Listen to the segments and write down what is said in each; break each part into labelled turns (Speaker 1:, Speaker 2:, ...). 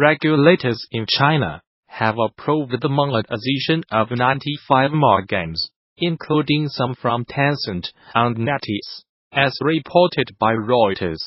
Speaker 1: Regulators in China have approved the monetization of 95 more games, including some from Tencent and NetEase. As reported by Reuters,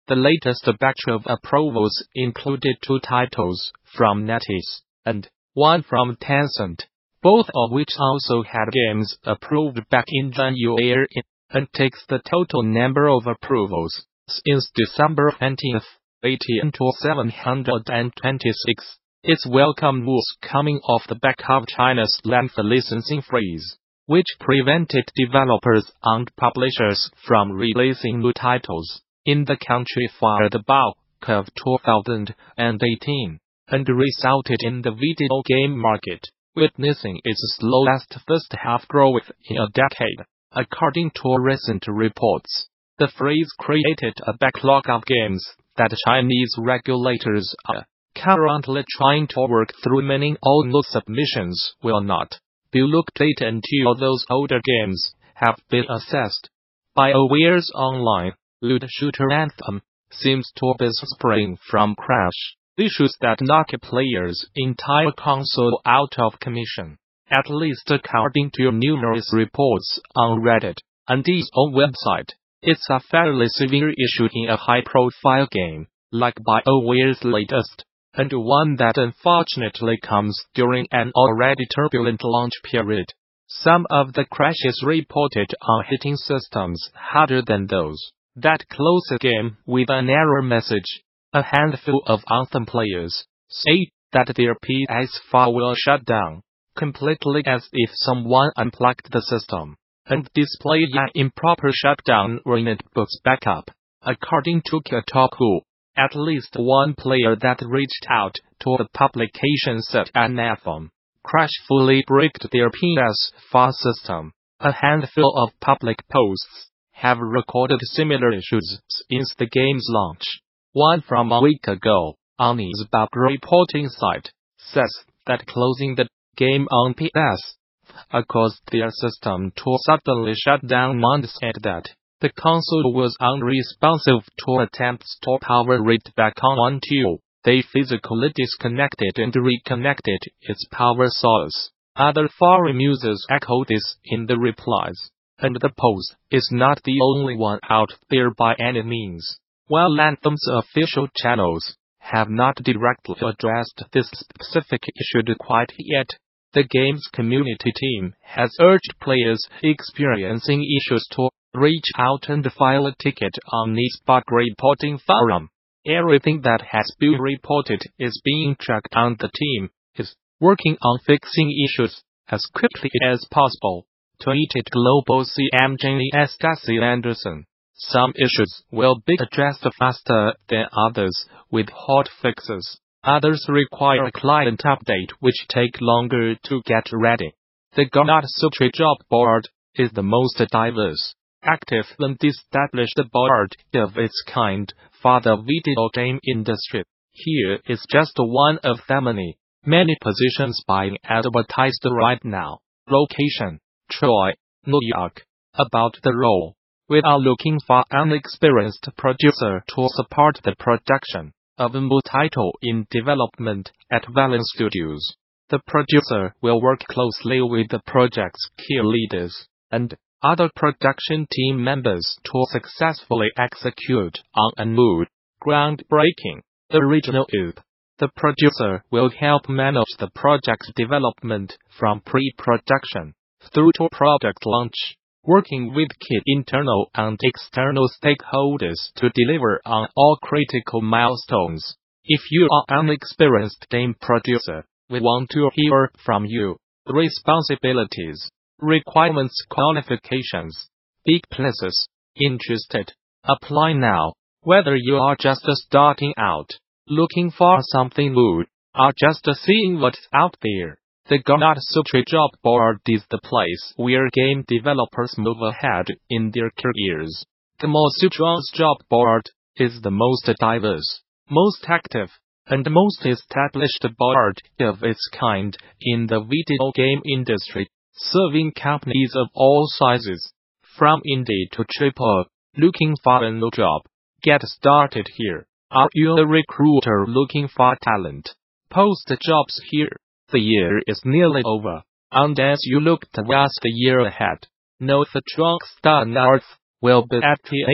Speaker 1: the latest batch of approvals included 2 titles from NetEase and 1 from Tencent, both of which also had games approved back in January, and takes the total number of approvals since December 20th, 18 to 726. It's welcome news coming off the back of China's lengthy licensing freeze, which prevented developers and publishers from releasing new titles in the country for the bulk of 2018, and resulted in the video game market witnessing its slowest first-half growth in a decade. According to recent reports, the freeze created a backlog of games that Chinese regulators are currently trying to work through, meaning all new submissions will not be looked at until those older games have been assessed. BioWare's online loot shooter Anthem seems to be suffering from crash issues that knock players' entire console out of commission, at least according to numerous reports on Reddit and its own website. It's a fairly severe issue in a high-profile game like BioWare's latest, and one that unfortunately comes during an already turbulent launch period. Some of the crashes reported are hitting systems harder than those that close a game with an error message. A handful of Anthem players say that their PS4 will shut down completely as if someone unplugged the system and displayed an improper shutdown when it boots back up. According to Kotaku, at least one player that reached out to the publication said an Anthem crash fully bricked their PS4 system. A handful of public posts have recorded similar issues since the game's launch. One from a week ago, on its bug reporting site, says that closing the game on PS4 caused their system to suddenly shut down and said that the console was unresponsive to attempts to power it back on until they physically disconnected and reconnected its power source. Other forum users echo this in the replies, and the post is not the only one out there by any means. While Anthem's official channels have not directly addressed this specific issue quite yet, the game's community team has urged players experiencing issues to reach out and file a ticket on its bug reporting forum. Everything that has been reported is being tracked, and the team is working on fixing issues as quickly as possible, tweeted Global CMJ Stacy Anderson. Some issues will be addressed faster than others with hot fixes. Others require a client update which take longer to get ready. The Gamasutra job board is the most diverse, active and established board of its kind for the video game industry. Here is just one of the many positions being advertised right now. Location: Troy, New York. About the role: we are looking for an experienced producer to support the production of a new title in development at Valen Studios. The producer will work closely with the project's key leaders and other production team members to successfully execute on a new, groundbreaking, original IP. The producer will help manage the project's development from pre-production through to product launch, working with key internal and external stakeholders to deliver on all critical milestones. If you are an experienced game producer, we want to hear from you. Responsibilities, requirements, qualifications, big places. Interested? Apply now. Whether you are just starting out, looking for something new, or just seeing what's out there, the Gamasutra job board is the place where game developers move ahead in their careers. Gamasutra's job board is the most diverse, most active, and most established board of its kind in the video game industry, serving companies of all sizes, from indie to AAA. Looking for a new job? Get started here. Are you a recruiter looking for talent? Post jobs here. The year is nearly over, and as you look towards the year ahead, know the Rockstar North will be at the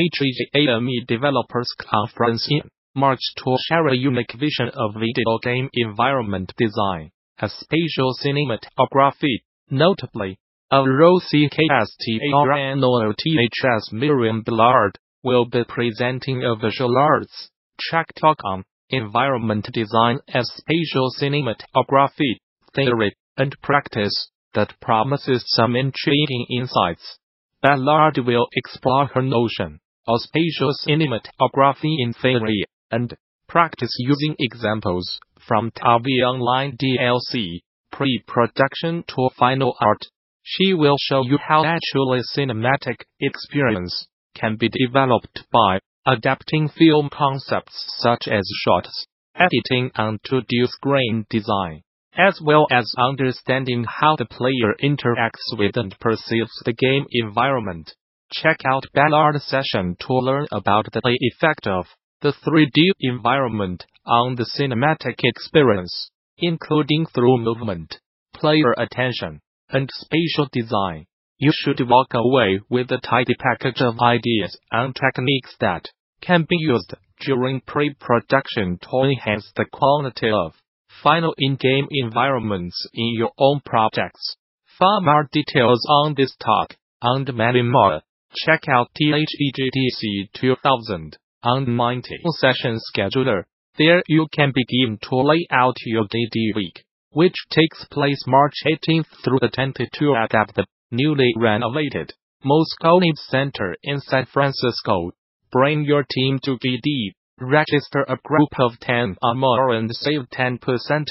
Speaker 1: HEGAME Developers Conference in March to share a unique vision of video game environment design and spatial cinematography. Notably, a role CKSTARNOLTHS Miriam Ballard will be presenting a visual arts track talk on environment design as spatial cinematography, theory, and practice that promises some intriguing insights. Ballard will explore her notion of spatial cinematography in theory and practice using examples from TV Online DLC, pre-production to final art. She will show you how actually cinematic experience can be developed by adapting film concepts such as shots, editing and 2D screen design, as well as understanding how the player interacts with and perceives the game environment. Check out Ballard's session to learn about the effect of the 3D environment on the cinematic experience, including through movement, player attention, and spatial design. You should walk away with a tidy package of ideas and techniques that can be used during pre-production to enhance the quality of final in-game environments in your own projects. For more details on this talk, and many more, check out THEGDC 2019 session scheduler. There you can begin to lay out your DD week, which takes place March 18th through the 22nd at the newly renovated Moscone Center in San Francisco. Bring your team to DD, register a group of 10 or more and save 10%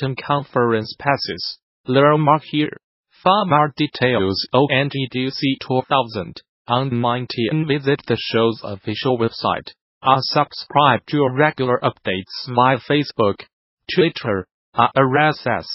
Speaker 1: on conference passes. Learn more here. For more details on GDC 2019 visit the show's official website, or subscribe to regular updates via Facebook, Twitter, or RSS.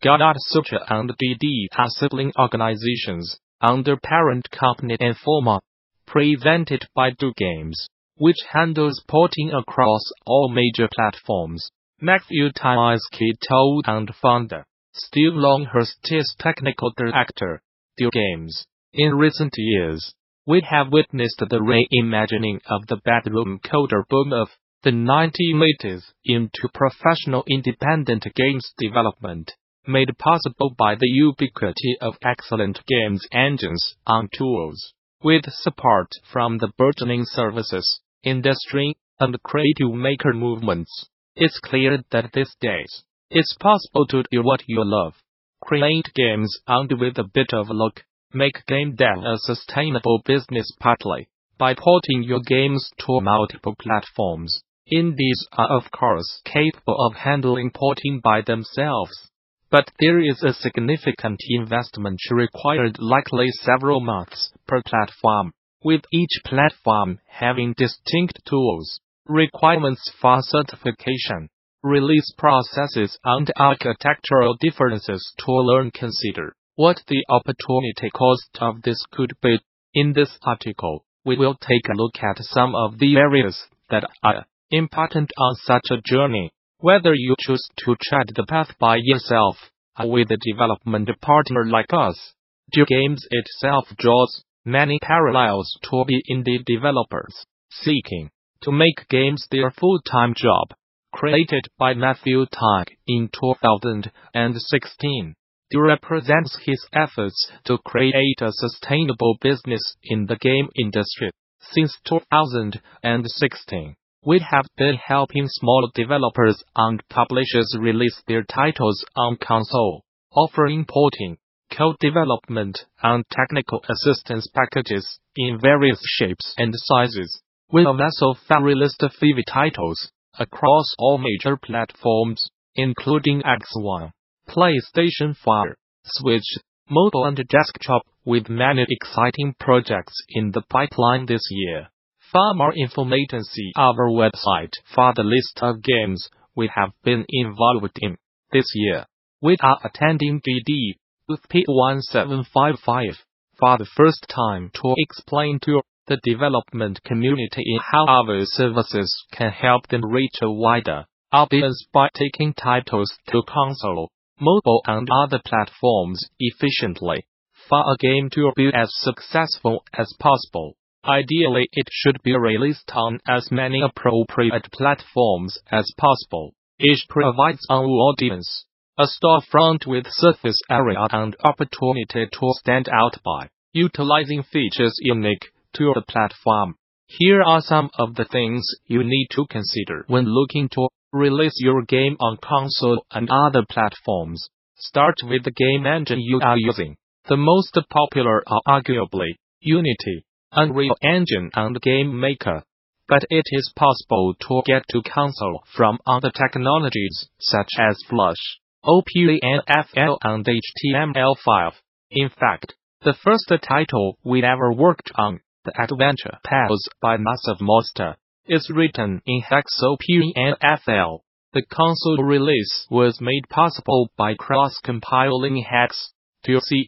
Speaker 1: Gamasutra and DD are sibling organizations under parent company Informa, presented by Do Games, which handles porting across all major platforms. Matthew Tymiski, toad and founder. Steve Longhurst is technical director. Do Games. In recent years, we have witnessed the reimagining of the bedroom coder boom of the 1980s into professional independent games development, made possible by the ubiquity of excellent games engines and tools, with support from the burgeoning services, industry, and creative maker movements. It's clear that these days, it's possible to do what you love. Create games and with a bit of luck, make game dev a sustainable business partly by porting your games to multiple platforms. Indies are of course capable of handling porting by themselves, but there is a significant investment required, likely several months per platform, with each platform having distinct tools, requirements for certification, release processes and architectural differences to learn. Consider what the opportunity cost of this could be. In this article, we will take a look at some of the areas that are important on such a journey. Whether you choose to tread the path by yourself or with a development partner like us, Do Games itself draws many parallels to the indie developers seeking to make games their full-time job. Created by Matthew Tag in 2016, Do represents his efforts to create a sustainable business in the game industry. Since 2016, we have been helping small developers and publishers release their titles on console, offering porting, code development, and technical assistance packages in various shapes and sizes. We have also released 5 titles across all major platforms, including Xbox, PlayStation 5, Switch, mobile and desktop, with many exciting projects in the pipeline this year. For more information, see our website for the list of games we have been involved in this year. We are attending DD Booth P1755 for the first time to explain to the development community in how our services can help them reach a wider audience by taking titles to console, mobile and other platforms efficiently. For a game to be as successful as possible, ideally it should be released on as many appropriate platforms as possible. It provides an audience a storefront with surface area and opportunity to stand out by utilizing features unique to the platform. Here are some of the things you need to consider when looking to release your game on console and other platforms. Start with the game engine you are using. The most popular are arguably Unity, Unreal Engine and Game Maker. But it is possible to get to console from other technologies such as Flash, OpenGL and HTML5. In fact, the first title we ever worked on, The Adventure Paths by Massive Monster, is written in Hex OpenGL. The console release was made possible by cross-compiling Hex to C#,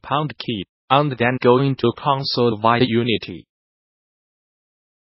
Speaker 1: and then going to console via Unity.